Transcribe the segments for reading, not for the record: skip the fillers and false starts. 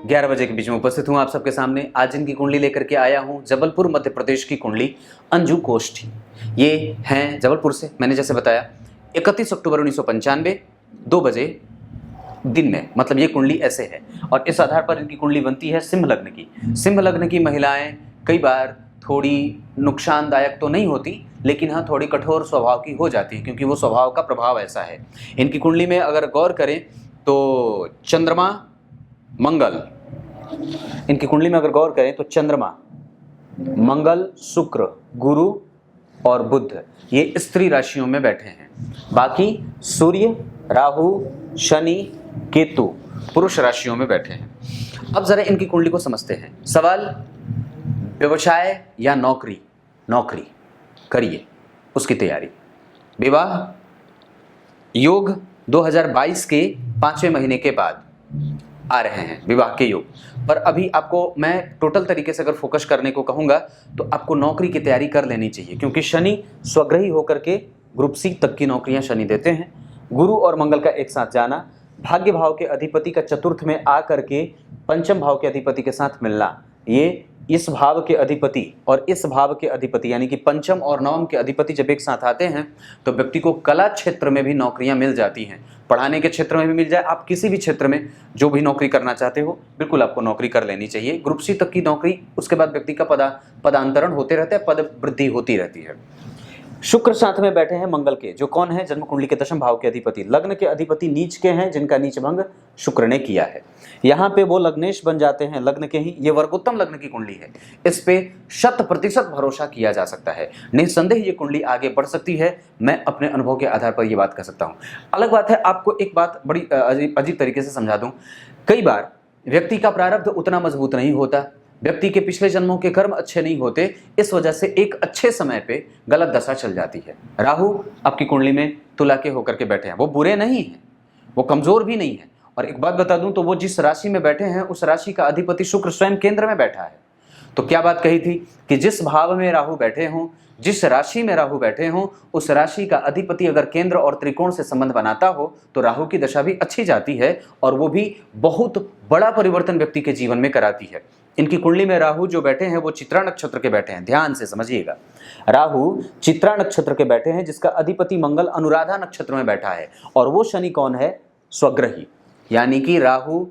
11 बजे के बीच में उपस्थित हूँ आप सबके सामने। आज इनकी कुंडली लेकर के आया हूँ जबलपुर मध्य प्रदेश की कुंडली अंजू गोष्ठी। ये हैं जबलपुर से, मैंने जैसे बताया 31 अक्टूबर 1995 2 बजे दिन में, मतलब ये कुंडली ऐसे है। और इस आधार पर इनकी कुंडली बनती है सिंह लग्न की। सिंह लग्न की महिलाएं कई बार थोड़ी नुकसानदायक तो नहीं होती, लेकिन हाँ थोड़ी कठोर स्वभाव की हो जाती है, क्योंकि वो स्वभाव का प्रभाव ऐसा है। इनकी कुंडली में अगर गौर करें तो चंद्रमा मंगल, इनकी कुंडली में अगर गौर करें तो चंद्रमा मंगल शुक्र गुरु और बुध ये स्त्री राशियों में बैठे हैं। बाकी सूर्य राहु शनि केतु पुरुष राशियों में बैठे हैं। अब जरा इनकी कुंडली को समझते हैं। सवाल, व्यवसाय या नौकरी करिए, उसकी तैयारी। विवाह योग 2022 के 5वें महीने के बाद आ रहे हैं विवाह के योग। पर अभी आपको मैं टोटल तरीके से अगर फोकस करने को कहूँगा तो आपको नौकरी की तैयारी कर लेनी चाहिए, क्योंकि शनि स्वग्रही होकर के ग्रुप सी तक की नौकरियां शनि देते हैं। गुरु और मंगल का एक साथ जाना, भाग्य भाव के अधिपति का चतुर्थ में आ करके पंचम भाव के अधिपति के साथ मिलना, ये इस भाव के अधिपति और इस भाव के अधिपति यानी कि पंचम और नवम के अधिपति जब एक साथ आते हैं तो व्यक्ति को कला क्षेत्र में भी नौकरियां मिल जाती हैं, पढ़ाने के क्षेत्र में भी मिल जाए। आप किसी भी क्षेत्र में जो भी नौकरी करना चाहते हो बिल्कुल आपको नौकरी कर लेनी चाहिए। ग्रुप सी तक की नौकरी, उसके बाद व्यक्ति का पदांतरण होते रहते हैं, पद वृद्धि होती रहती है। शुक्र साथ में बैठे हैं मंगल के, जो कौन है जन्म कुंडली के दशम भाव के अधिपति। लग्न के अधिपति नीच के हैं, जिनका नीच भंग शुक्र ने किया है। यहाँ पे वो लग्नेश बन जाते हैं लग्न के ही। ये वर्गोत्तम लग्न की कुंडली है, इस पे 100% भरोसा किया जा सकता है। निस्संदेह ये कुंडली आगे बढ़ सकती है, मैं अपने अनुभव के आधार पर ये बात कह सकता हूँ। अलग बात है, आपको एक बात बड़ी अजीब तरीके से समझा दूँ। कई बार व्यक्ति का प्रारब्ध उतना मजबूत नहीं होता, व्यक्ति के पिछले जन्मों के कर्म अच्छे नहीं होते, इस वजह से एक अच्छे समय पे गलत दशा चल जाती है। राहु आपकी कुंडली में तुला के होकर के बैठे हैं, वो बुरे नहीं हैं, वो कमजोर भी नहीं है। और एक बात बता दूं तो वो जिस राशि में बैठे हैं उस राशि का अधिपति शुक्र स्वयं केंद्र में बैठा है। तो क्या बात कही थी कि जिस भाव में राहु बैठे हों, जिस राशि में राहु बैठे हों, उस राशि का अधिपति अगर केंद्र और त्रिकोण से संबंध बनाता हो तो राहु की दशा भी अच्छी जाती है, और वो भी बहुत बड़ा परिवर्तन व्यक्ति के जीवन में कराती है। इनकी कुंडली में राहु जो बैठे हैं वो चित्रा नक्षत्र के बैठे हैं, ध्यान से समझिएगा। राहु चित्रा नक्षत्र के बैठे हैं, जिसका अधिपति मंगल अनुराधा नक्षत्र में बैठा है। और वो शनि कौन है? स्वग्रही, यानी कि राहु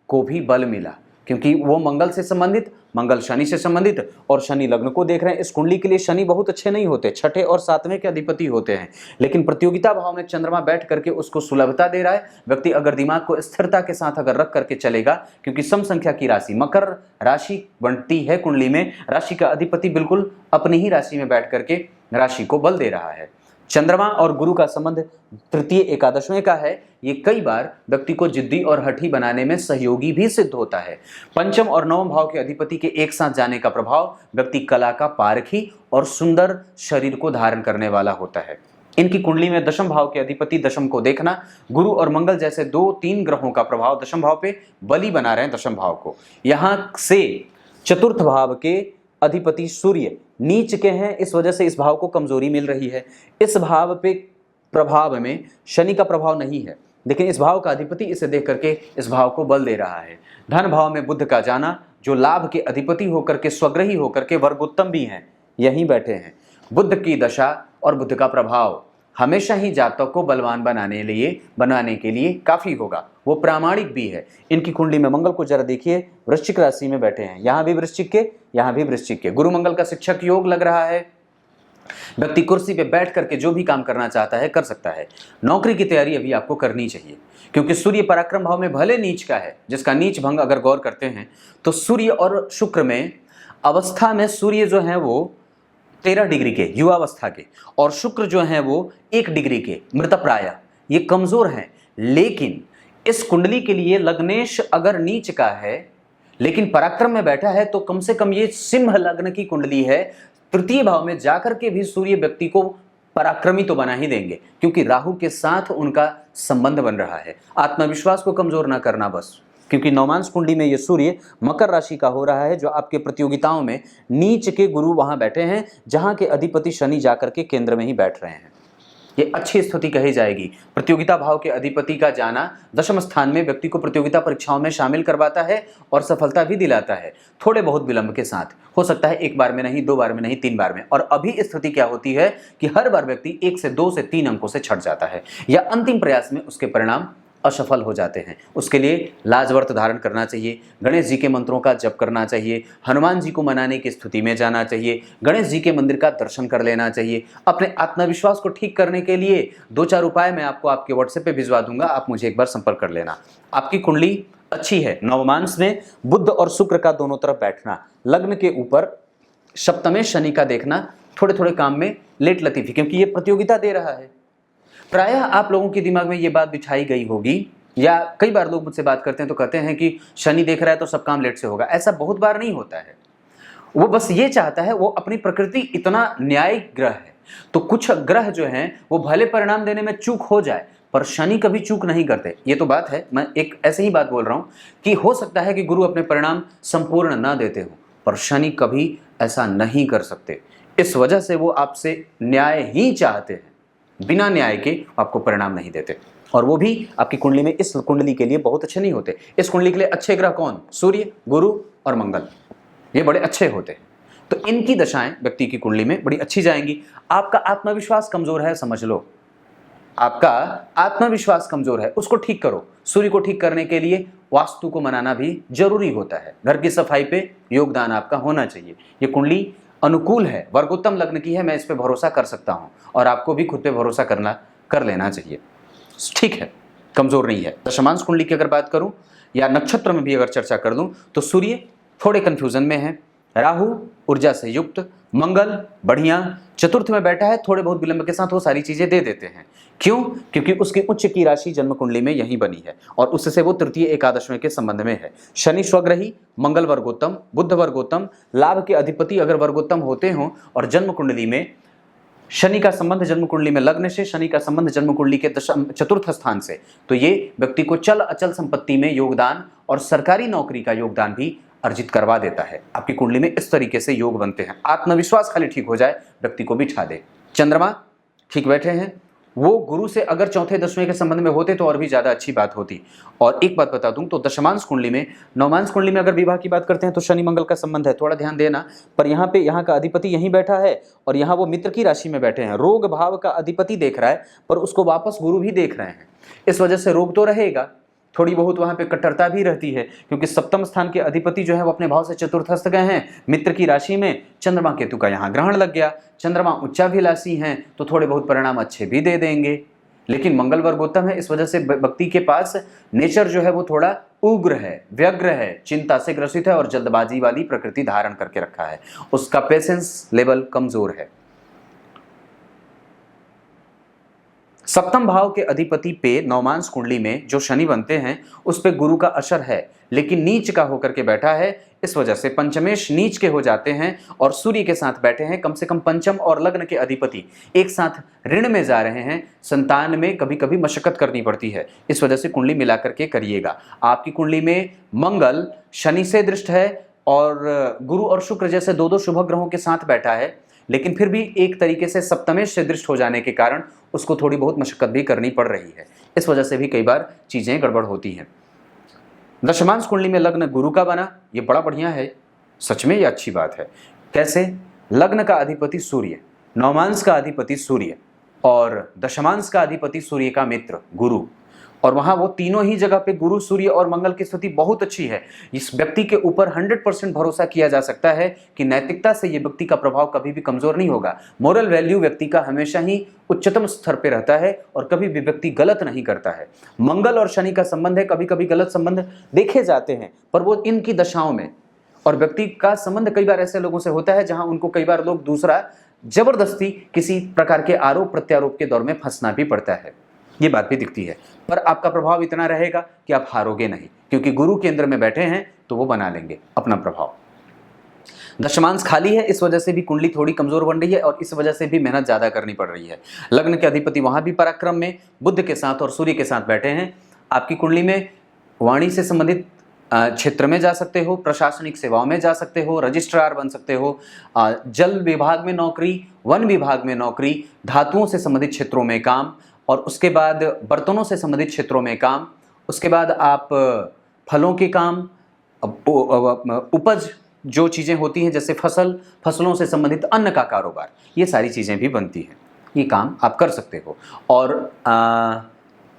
को भी बल मिला, क्योंकि वो मंगल से संबंधित, मंगल शनि से संबंधित, और शनि लग्न को देख रहे हैं। इस कुंडली के लिए शनि बहुत अच्छे नहीं होते, छठे और सातवें के अधिपति होते हैं, लेकिन प्रतियोगिता भाव में चंद्रमा बैठ करके उसको सुलभता दे रहा है। व्यक्ति अगर दिमाग को स्थिरता के साथ अगर रख करके चलेगा, क्योंकि सम संख्या की राशि मकर राशि बनती है कुंडली में, राशि का अधिपति बिल्कुल अपनी ही राशि में बैठ करके राशि को बल दे रहा है। चंद्रमा और गुरु का संबंध तृतीय एकादशवें का है। ये कई बार व्यक्ति को जिद्दी और हठी बनाने में सहयोगी भी सिद्ध होता है। पंचम और नवम भाव के अधिपति के एक साथ जाने का प्रभाव व्यक्ति कला का पारखी और सुंदर शरीर को धारण करने वाला होता है। इनकी कुंडली में दशम भाव के अधिपति दशम को देखना, गुरु और मंगल जैसे 2-3 ग्रहों का प्रभाव दशम भाव पे बली बना रहे हैं दशम भाव को। यहां से चतुर्थ भाव के अधिपति सूर्य नीच के हैं, इस वजह से इस भाव को कमजोरी मिल रही है। इस भाव पे प्रभाव में शनि का प्रभाव नहीं है, लेकिन इस भाव का अधिपति इसे देख करके इस भाव को बल दे रहा है। धन भाव में बुध का जाना, जो लाभ के अधिपति होकर के स्वग्रही होकर के वर्गोत्तम भी हैं, यहीं बैठे हैं। बुध की दशा और बुध का प्रभाव हमेशा ही जातक को बलवान बनाने के लिए काफी होगा, वो प्रामाणिक भी है। इनकी कुंडली में मंगल को जरा देखिए, वृश्चिक राशि में बैठे हैं, यहाँ भी वृश्चिक के, यहाँ भी वृश्चिक के। गुरु मंगल का शिक्षक योग लग रहा है। व्यक्ति कुर्सी पे बैठ करके जो भी काम करना चाहता है कर सकता है। नौकरी की तैयारी अभी आपको करनी चाहिए, क्योंकि सूर्य पराक्रम भाव में भले नीच का है, जिसका नीच भंग अगर गौर करते हैं तो सूर्य और शुक्र में अवस्था में सूर्य जो है वो 13 डिग्री के युवावस्था के, और शुक्र जो है वो 1 डिग्री के मृतप्राय, ये कमजोर हैं। लेकिन इस कुंडली के लिए लग्नेश अगर नीच का है लेकिन पराक्रम में बैठा है, तो कम से कम ये सिंह लग्न की कुंडली है। तृतीय भाव में जाकर के भी सूर्य व्यक्ति को पराक्रमी तो बना ही देंगे, क्योंकि राहु के साथ उनका संबंध बन रहा है। आत्मविश्वास को कमजोर ना करना बस, क्योंकि नवमांश कुंडली में ये सूर्य मकर राशि का हो रहा है, जो आपके प्रतियोगिताओं में नीच के गुरु वहां बैठे हैं, जहां के अधिपति शनि जाकर के केंद्र में ही बैठ रहे हैं। ये अच्छी स्थिति कही जाएगी। प्रतियोगिता भाव के अधिपति का जाना दशम स्थान में व्यक्ति को प्रतियोगिता परीक्षाओं में शामिल करवाता है और सफलता भी दिलाता है, थोड़े बहुत विलंब के साथ। हो सकता है एक बार में नहीं, 2 बार में नहीं, 3 बार में। और अभी स्थिति क्या होती है कि हर बार व्यक्ति 1 से 2 से 3 अंकों से छट जाता है या अंतिम प्रयास में उसके परिणाम असफल हो जाते हैं। उसके लिए लाजवर्त धारण करना चाहिए, गणेश जी के मंत्रों का जप करना चाहिए, हनुमान जी को मनाने की स्थिति में जाना चाहिए, गणेश जी के मंदिर का दर्शन कर लेना चाहिए। अपने आत्मविश्वास को ठीक करने के लिए 2-4 उपाय मैं आपको आपके व्हाट्सएप पे भिजवा दूंगा, आप मुझे एक बार संपर्क कर लेना। आपकी कुंडली अच्छी है, नवमांश में बुध और शुक्र का दोनों तरफ बैठना, लग्न के ऊपर सप्तमेश शनि का देखना, थोड़े थोड़े काम में लेट लतीफी, क्योंकि ये प्रतियोगिता दे रहा है। प्रायः आप लोगों के दिमाग में ये बात बिछाई गई होगी, या कई बार लोग मुझसे बात करते हैं तो कहते हैं कि शनि देख रहा है तो सब काम लेट से होगा। ऐसा बहुत बार नहीं होता है। वो बस ये चाहता है, वो अपनी प्रकृति इतना न्यायिक ग्रह है, तो कुछ ग्रह जो हैं वो भले परिणाम देने में चूक हो जाए, पर शनि कभी चूक नहीं करते। ये तो बात है, मैं एक ऐसे ही बात बोल रहा हूँ कि हो सकता है कि गुरु अपने परिणाम संपूर्ण ना देते हो, पर शनि कभी ऐसा नहीं कर सकते। इस वजह से वो आपसे न्याय ही चाहते हैं, बिना न्याय के आपको परिणाम नहीं देते। और वो भी आपकी कुंडली में, इस कुंडली के लिए बहुत अच्छे नहीं होते। इस कुंडली के लिए अच्छे ग्रह कौन? सूर्य, गुरु और मंगल, ये बड़े अच्छे होते हैं। तो इनकी दशाएं व्यक्ति की कुंडली में बड़ी अच्छी जाएंगी। आपका आत्मविश्वास कमजोर है, समझ लो, आपका आत्मविश्वास कमजोर है, उसको ठीक करो। सूर्य को ठीक करने के लिए वास्तु को मनाना भी जरूरी होता है। घर की सफाई पे योगदान आपका होना चाहिए। ये कुंडली अनुकूल है, वर्गोत्तम लग्न की है, मैं इस पे भरोसा कर सकता हूं, और आपको भी खुद पे भरोसा कर लेना चाहिए। ठीक है, कमजोर नहीं है। दशमांश कुंडली की अगर बात करूं या नक्षत्र में भी अगर चर्चा कर दूं तो सूर्य थोड़े कंफ्यूजन में है, राहु ऊर्जा से युक्त, मंगल बढ़िया, चतुर्थ में बैठा है, थोड़े बहुत विलंब के साथ वो सारी चीजें दे देते हैं। क्यों? क्योंकि उसकी उच्च की राशि जन्म कुंडली में यही बनी है और उससे वो तृतीय एकादशवें के संबंध में है। शनि स्वग्रही, मंगल वर्गोत्तम, बुध वर्गोत्तम, लाभ के अधिपति अगर वर्गोत्तम होते हों और जन्म कुंडली में शनि का संबंध जन्म कुंडली में लग्न से, शनि का संबंध जन्म कुंडली के चतुर्थ स्थान से, तो ये व्यक्ति को चल अचल संपत्ति में योगदान और सरकारी नौकरी का योगदान भी अर्जित करवा देता है। आपकी कुंडली में इस तरीके से योग बनते हैं। आत्मविश्वास खाली ठीक हो जाए, व्यक्ति को बिठा दे। चंद्रमा ठीक बैठे हैं, वो गुरु से अगर चौथे दसवें के संबंध में होते तो और भी ज्यादा अच्छी बात होती। और एक बात बता दूं तो दशमांश कुंडली में, नवमांश कुंडली में अगर विवाह की बात करते हैं तो शनि मंगल का संबंध है, थोड़ा ध्यान देना। पर यहाँ का अधिपति यहीं बैठा है और यहाँ वो मित्र की राशि में बैठे हैं। रोग भाव का अधिपति देख रहा है पर उसको वापस गुरु भी देख रहे हैं, इस वजह से रोग तो रहेगा, थोड़ी बहुत वहां पे कट्टरता भी रहती है, क्योंकि सप्तम स्थान के अधिपति जो है वो अपने भाव से चतुर्थस्थ गए हैं, मित्र की राशि में चंद्रमा केतु का यहाँ ग्रहण लग गया। चंद्रमा उच्चाभिलाषी हैं तो थोड़े बहुत परिणाम अच्छे भी दे देंगे, लेकिन मंगल वर्गोत्तम है, इस वजह से व्यक्ति के पास नेचर जो है वो थोड़ा उग्र है, व्यग्र है, चिंता से ग्रसित है और जल्दबाजी वाली प्रकृति धारण करके रखा है, उसका पेशेंस लेवल कमजोर है। सप्तम भाव के अधिपति पे नवमांश कुंडली में जो शनि बनते हैं उस पे गुरु का असर है, लेकिन नीच का होकर के बैठा है, इस वजह से पंचमेश नीच के हो जाते हैं और सूर्य के साथ बैठे हैं। कम से कम पंचम और लग्न के अधिपति एक साथ ऋण में जा रहे हैं, संतान में कभी कभी मशक्कत करनी पड़ती है, इस वजह से कुंडली मिला करके करिएगा। आपकी कुंडली में मंगल शनि से दृष्ट है और गुरु और शुक्र जैसे दो शुभ ग्रहों के साथ बैठा है, लेकिन फिर भी एक तरीके से सप्तमेश से दृष्ट हो जाने के कारण उसको थोड़ी बहुत मशक्कत भी करनी पड़ रही है, इस वजह से भी कई बार चीजें गड़बड़ होती हैं। दशमांश कुंडली में लग्न गुरु का बना, ये बड़ा बढ़िया है, सच में ये अच्छी बात है। कैसे? लग्न का अधिपति सूर्य, नवमांश का अधिपति सूर्य और दशमांश का अधिपति सूर्य का मित्र गुरु, और वहां वो तीनों ही जगह पे गुरु, सूर्य और मंगल की स्थिति बहुत अच्छी है। इस व्यक्ति के ऊपर 100% भरोसा किया जा सकता है कि नैतिकता से ये व्यक्ति का प्रभाव कभी भी कमजोर नहीं होगा। मोरल वैल्यू व्यक्ति का हमेशा ही उच्चतम स्तर पे रहता है और कभी भी व्यक्ति गलत नहीं करता है। मंगल और शनि का संबंध है, कभी कभी गलत संबंध देखे जाते हैं पर वो इनकी दशाओं में, और व्यक्ति का संबंध कई बार ऐसे लोगों से होता है जहां उनको कई बार लोग दूसरा जबरदस्ती किसी प्रकार के आरोप प्रत्यारोप के दौर में फंसना भी पड़ता है, ये बात भी दिखती है। पर आपका प्रभाव इतना रहेगा कि आप हारोगे नहीं, क्योंकि गुरु केंद्र में बैठे हैं तो वो बना लेंगे अपना प्रभाव। दशमांश खाली है, इस वजह से भी कुंडली थोड़ी कमजोर बन रही है और इस वजह से भी मेहनत ज्यादा करनी पड़ रही है। लग्न के अधिपति वहां भी पराक्रम में बुध के साथ और सूर्य के साथ बैठे हैं। आपकी कुंडली में वाणी से संबंधित क्षेत्र में जा सकते हो, प्रशासनिक सेवाओं में जा सकते हो, रजिस्ट्रार बन सकते हो, जल विभाग में नौकरी, वन विभाग में नौकरी, धातुओं से संबंधित क्षेत्रों में काम, और उसके बाद बर्तनों से संबंधित क्षेत्रों में काम, उसके बाद आप फलों के काम, उपज जो चीज़ें होती हैं जैसे फसलों से संबंधित अन्न का कारोबार, ये सारी चीज़ें भी बनती हैं, ये काम आप कर सकते हो। और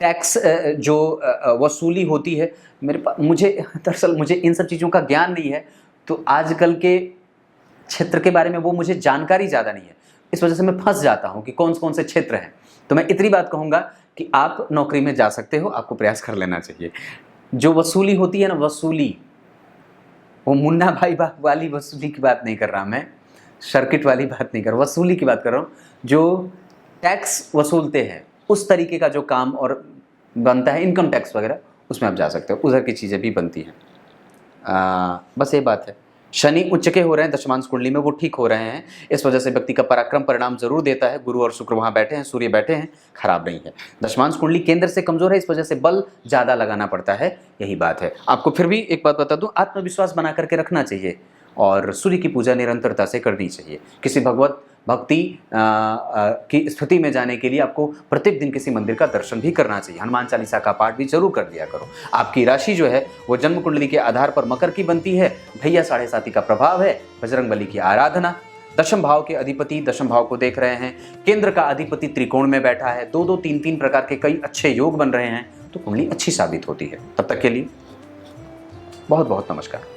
टैक्स जो वसूली होती है, दरअसल मुझे इन सब चीज़ों का ज्ञान नहीं है, तो आजकल के क्षेत्र के बारे में वो मुझे जानकारी ज़्यादा नहीं है, इस वजह से मैं फंस जाता हूँ कि कौन कौन से क्षेत्र हैं। तो मैं इतनी बात कहूँगा कि आप नौकरी में जा सकते हो, आपको प्रयास कर लेना चाहिए। जो वसूली होती है ना, वसूली, वो मुन्ना भाई वाली वसूली की बात नहीं कर रहा मैं, सर्किट वाली बात नहीं कर रहा, वसूली की बात कर रहा हूँ। जो टैक्स वसूलते हैं उस तरीके का जो काम और बनता है, इनकम टैक्स वगैरह, उसमें आप जा सकते हो, उधर की चीज़ें भी बनती हैं। बस ये बात है। शनि उच्च के हो रहे हैं दशमांश कुंडली में, वो ठीक हो रहे हैं, इस वजह से व्यक्ति का पराक्रम परिणाम जरूर देता है। गुरु और शुक्र वहाँ बैठे हैं, सूर्य बैठे हैं, खराब नहीं है। दशमांश कुंडली केंद्र से कमजोर है, इस वजह से बल ज़्यादा लगाना पड़ता है, यही बात है। आपको फिर भी एक बात बता दूँ, आत्मविश्वास बना करके रखना चाहिए और सूर्य की पूजा निरंतरता से करनी चाहिए। किसी भगवत भक्ति की स्थिति में जाने के लिए आपको प्रत्येक दिन किसी मंदिर का दर्शन भी करना चाहिए। हनुमान चालीसा का पाठ भी जरूर कर दिया करो। आपकी राशि जो है वो जन्म कुंडली के आधार पर मकर की बनती है, ढैया 7.5 का प्रभाव है, बजरंगबली की आराधना। दशम भाव के अधिपति दशम भाव को देख रहे हैं, केंद्र का अधिपति त्रिकोण में बैठा है, 2-2, 3-3 प्रकार के कई अच्छे योग बन रहे हैं, तो कुंडली अच्छी साबित होती है। तब तक के लिए बहुत बहुत नमस्कार।